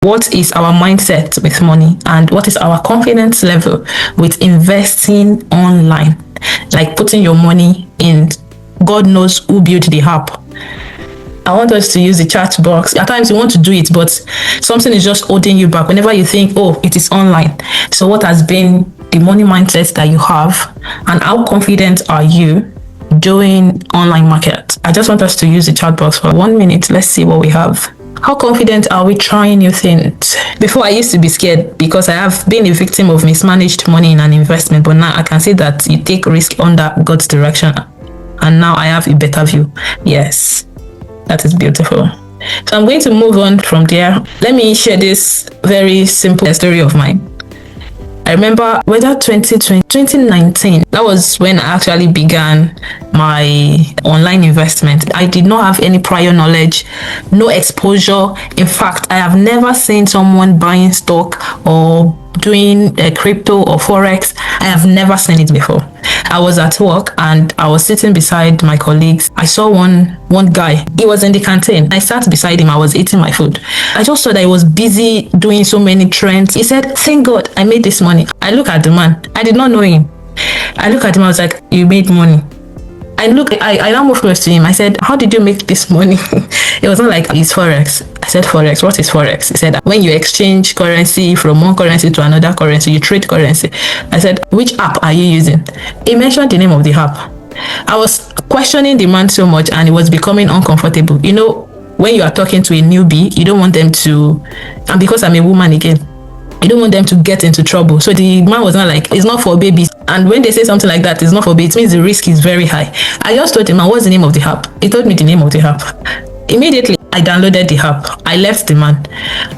What is our mindset with money, and what is our confidence level with investing online? Like putting your money in God knows who built the app. I want us to use the chat box. At times you want to do it, but something is just holding you back whenever you think, oh, it is online. So what has been the money mindset that you have, and how confident are you doing online market? I just want us to use the chat box for 1 minute. Let's see what we have. How confident are we trying new things? Before, I used to be scared because I have been a victim of mismanaged money in an investment, but now I can see that you take risk under God's direction, and now I have a better view. Yes, that is beautiful. So I'm going to move on from there. Let me share this very simple story of mine. I remember whether 2019, that was when I actually began my online investment. I did not have any prior knowledge, no exposure. In fact, I have never seen someone buying stock or doing crypto or forex. I have never seen it before. I was at work and I was sitting beside my colleagues. I saw one guy. He was in the canteen. I sat beside him. I was eating my food. I just saw that he was busy doing so many trends. He said, "Thank God I made this money." I look at the man. I did not know him. I look at him. I was like, "You made money." I now moved close to him. I said, "How did you make this money?" It was not like, "It's forex." I said, "Forex, what is forex?" He said, "When you exchange currency from one currency to another currency, you trade currency." I said, "Which app are you using?" He mentioned the name of the app. I was questioning the man so much, and it was becoming uncomfortable. You know, when you are talking to a newbie, you don't want them to, and because I'm a woman again, you don't want them to get into trouble. So the man was not like, "It's not for babies." And when they say something like that, "It's not for babies," it means the risk is very high. I just told him, "What's the name of the app?" He told me the name of the app. Immediately, I downloaded the app. I left the man.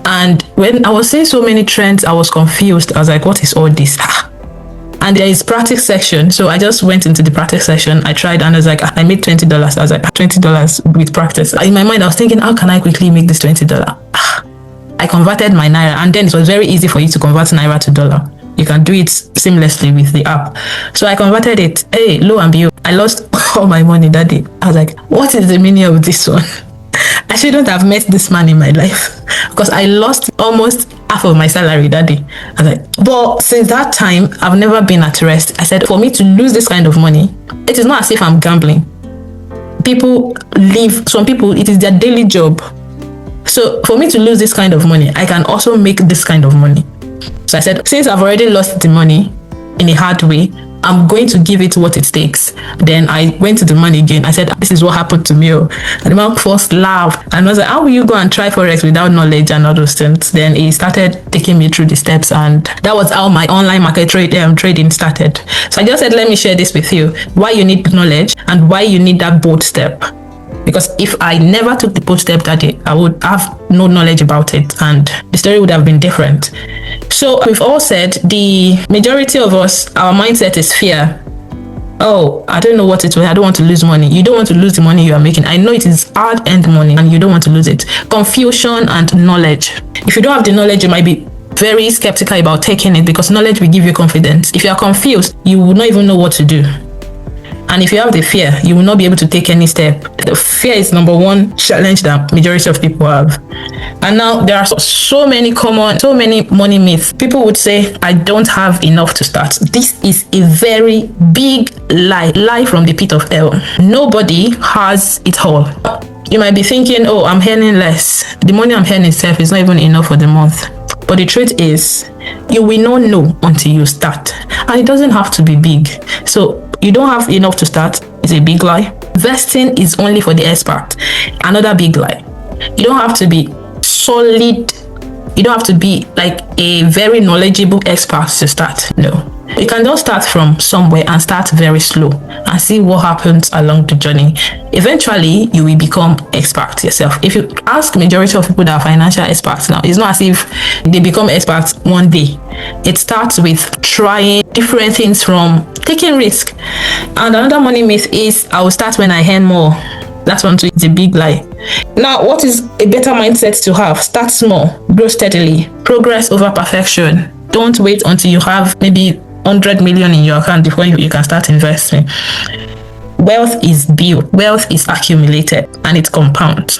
And when I was seeing so many trends, I was confused. I was like, "What is all this?" And there is practice section. So I just went into the practice section. I tried and I was like, I made $20. I was like, $20 with practice. In my mind, I was thinking, how can I quickly make this $20? I converted my Naira, and then it was very easy for you to convert Naira to dollar. You can do it seamlessly with the app. So I converted it. Hey, lo and behold, I lost all my money that day. I was like, what is the meaning of this one? I shouldn't have met this man in my life because I lost almost half of my salary that day. I was like, but since that time, I've never been at rest. I said, for me to lose this kind of money, it is not as if I'm gambling. Some people, it is their daily job. So for me to lose this kind of money, I can also make this kind of money. So I said, since I've already lost the money in a hard way, I'm going to give it what it takes. Then I went to the man again. I said, this is what happened to me. And the man first laughed and was like, how will you go and try forex without knowledge and all those things? Then he started taking me through the steps, and that was how my online market trading started. So I just said, let me share this with you, why you need knowledge and why you need that bold step. Because if I never took the bold step that day, I would have no knowledge about it and the story would have been different. So we've all said the majority of us, our mindset is fear. Oh, I don't know what it will. I don't want to lose money. You don't want to lose the money you are making. I know it is hard-earned money and you don't want to lose it. Confusion and knowledge. If you don't have the knowledge, you might be very skeptical about taking it because knowledge will give you confidence. If you are confused, you will not even know what to do. And if you have the fear, you will not be able to take any step. The fear is number one challenge that majority of people have. And now there are so many money myths. People would say, I don't have enough to start. This is a very big lie from the pit of hell. Nobody has it all. You might be thinking, oh, I'm earning less. The money I'm earning itself is not even enough for the month. But the truth is, you will not know until you start. And it doesn't have to be big. So you don't have enough to start is a big lie. Investing is only for the expert. Another big lie. You don't have to be solid. You don't have to be like a very knowledgeable expert to start. No. You can just start from somewhere and start very slow and see what happens along the journey. Eventually, you will become expert yourself. If you ask majority of people that are financial experts now, it's not as if they become experts one day. It starts with trying different things from taking risk. And another money myth is, I will start when I earn more. That one too is a big lie. Now, what is a better mindset to have? Start small, grow steadily, progress over perfection. Don't wait until you have maybe 100 million in your account before you can start investing. Wealth is built, wealth is accumulated, and it compounds.